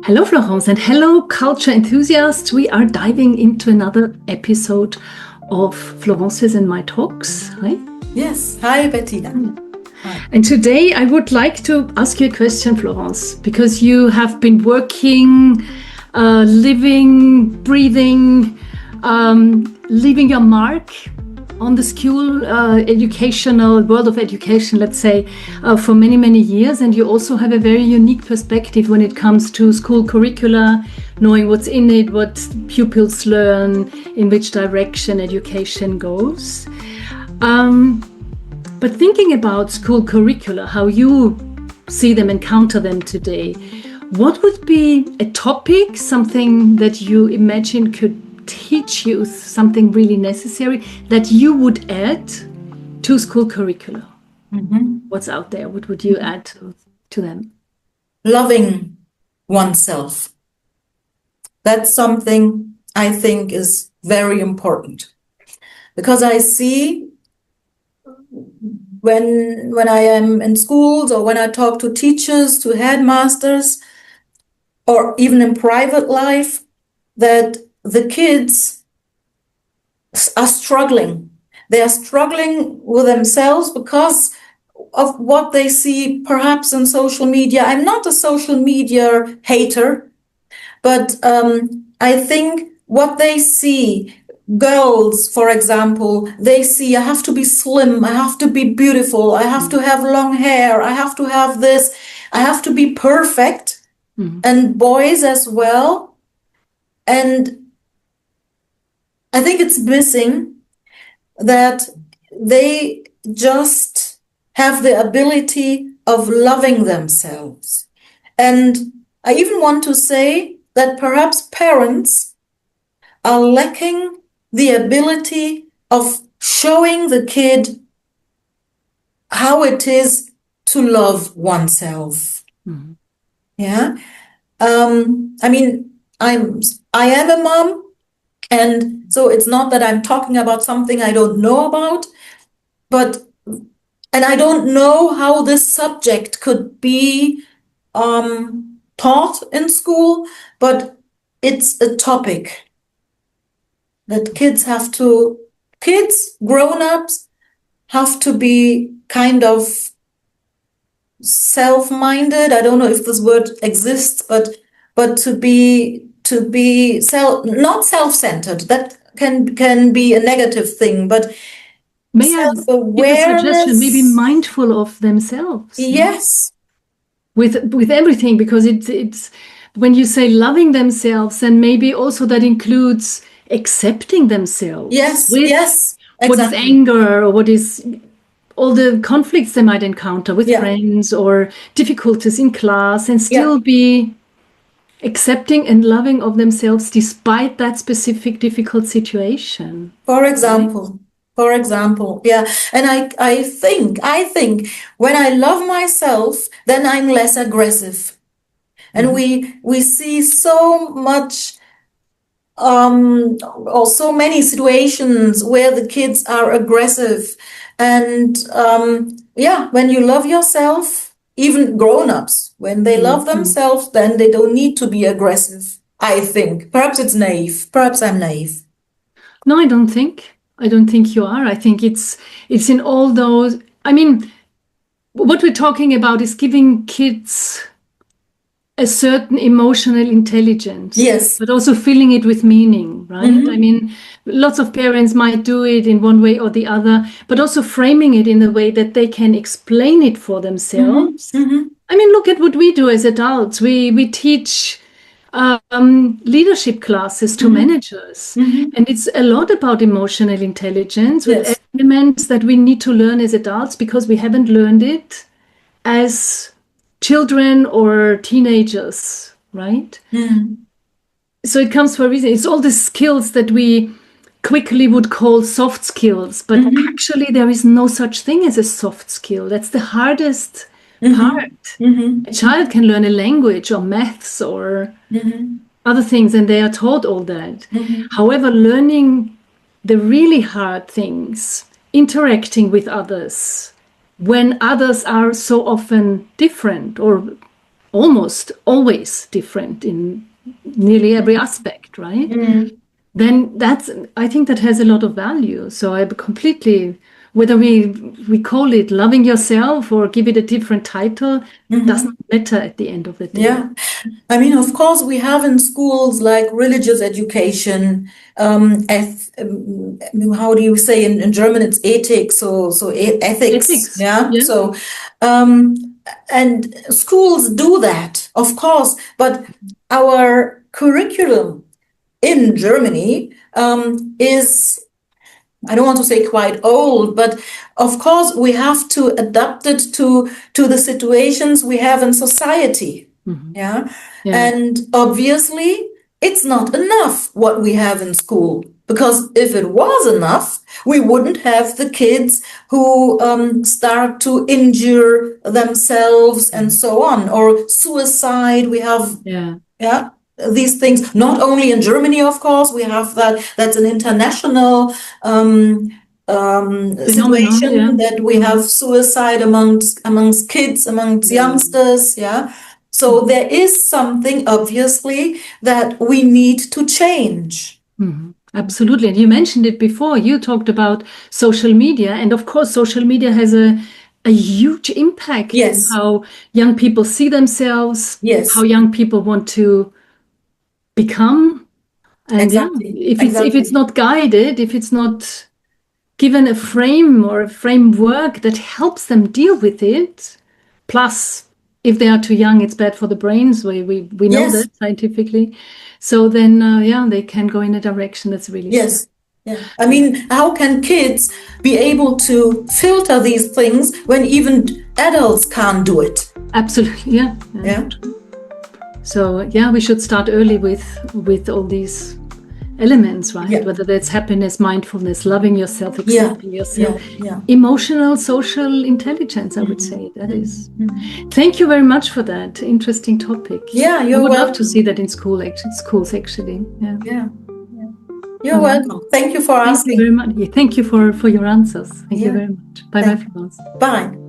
Hello, Florence, and hello, culture enthusiasts. We are diving into another episode of Florence's and my talks. Hi. Yes. Hi, Bettina. Hi. And today I would like to ask you a question, Florence, because you have been working, living, breathing, leaving your mark on the school educational world of education, let's say, for many, many years. And you also have a very unique perspective when it comes to school curricula, knowing what's in it, what pupils learn, in which direction education goes. But thinking about school curricula, how you see them, encounter them today, what would be a topic, something that you imagine could teach youth, something really necessary that you would add to school curricula? Mm-hmm. What's out there? What would you add to them? Loving oneself. That's something I think is very important, because I see when I am in schools or when I talk to teachers, to headmasters, or even in private life, that the kids are struggling. They are struggling with themselves because of what they see perhaps in social media. I'm not a social media hater, but I think what they see, girls, for example, they see I have to be slim, I have to be beautiful, I have to have long hair, I have to have this, I have to be perfect, and boys as well. And I think it's missing that they just have the ability of loving themselves. And I even want to say that perhaps parents are lacking the ability of showing the kid how it is to love oneself. Mm-hmm. Yeah. I mean, I am a mom. And so it's not that I'm talking about something I don't know about, and I don't know how this subject could be taught in school, but it's a topic that grown-ups have to be kind of self-minded. I don't know if this word exists, but to be not self-centered. That can be a negative thing, but may I give a suggestion? Maybe mindful of themselves. Yes, with everything, because it's when you say loving themselves, and maybe also that includes accepting themselves. Yes, yes, exactly. What is anger, or what is all the conflicts they might encounter with friends or difficulties in class, and still be accepting and loving of themselves despite that specific difficult situation. For example, yeah. And I think when I love myself, then I'm less aggressive. And we see so much or so many situations where the kids are aggressive. And when you love yourself, even grown-ups, when they love themselves, then they don't need to be aggressive, I think. Perhaps it's naive. Perhaps I'm naive. No, I don't think you are. I think it's in all those. I mean, what we're talking about is giving kids a certain emotional intelligence. Yes. But also filling it with meaning, right? Mm-hmm. I mean, lots of parents might do it in one way or the other, but also framing it in a way that they can explain it for themselves. Mm-hmm. I mean, look at what we do as adults. We teach leadership classes to managers. Mm-hmm. And it's a lot about emotional intelligence with elements that we need to learn as adults because we haven't learned it as children or teenagers, right? Mm. So it comes for a reason. It's all the skills that we quickly would call soft skills, but actually there is no such thing as a soft skill. That's the hardest part. Mm-hmm. A child can learn a language or maths or other things, and they are taught all that. Mm-hmm. However, learning the really hard things, interacting with others, when others are so often different or almost always different in nearly every aspect, right? Then I think that has a lot of value. So I completely, whether we call it loving yourself or give it a different title, doesn't matter at the end of the day. Yeah. I mean, of course, we have in schools like religious education, how do you say in German, it's ethics, so ethics. Yeah. So, and schools do that, of course, but our curriculum in Germany is, I don't want to say quite old, but of course we have to adapt it to the situations we have in society. Yeah. And obviously it's not enough what we have in school, because if it was enough, we wouldn't have the kids who start to injure themselves and so on, or suicide. We have these things not only in Germany, of course. We have that's an international situation, that we have suicide amongst kids, amongst youngsters. Yeah. So there is something obviously that we need to change. Absolutely. And you mentioned it before. You talked about social media, and of course social media has a huge impact in how young people see themselves, how young people want to become. And if it's not guided, if it's not given a frame or a framework that helps them deal with it, plus if they are too young, it's bad for the brains. We know that scientifically. So then, they can go in a direction that's really sad. Yeah. I mean, how can kids be able to filter these things when even adults can't do it? Absolutely, yeah. So we should start early with all these elements, right? Whether that's happiness, mindfulness, loving yourself, accepting yourself, emotional, social intelligence, I would say that is. Thank you very much for that interesting topic. Yeah, I would love to see that in schools actually. Yeah. You're welcome. Thank you for asking. Thank you very much. Thank you for your answers. Thank you very much. Bye, Florence. Bye.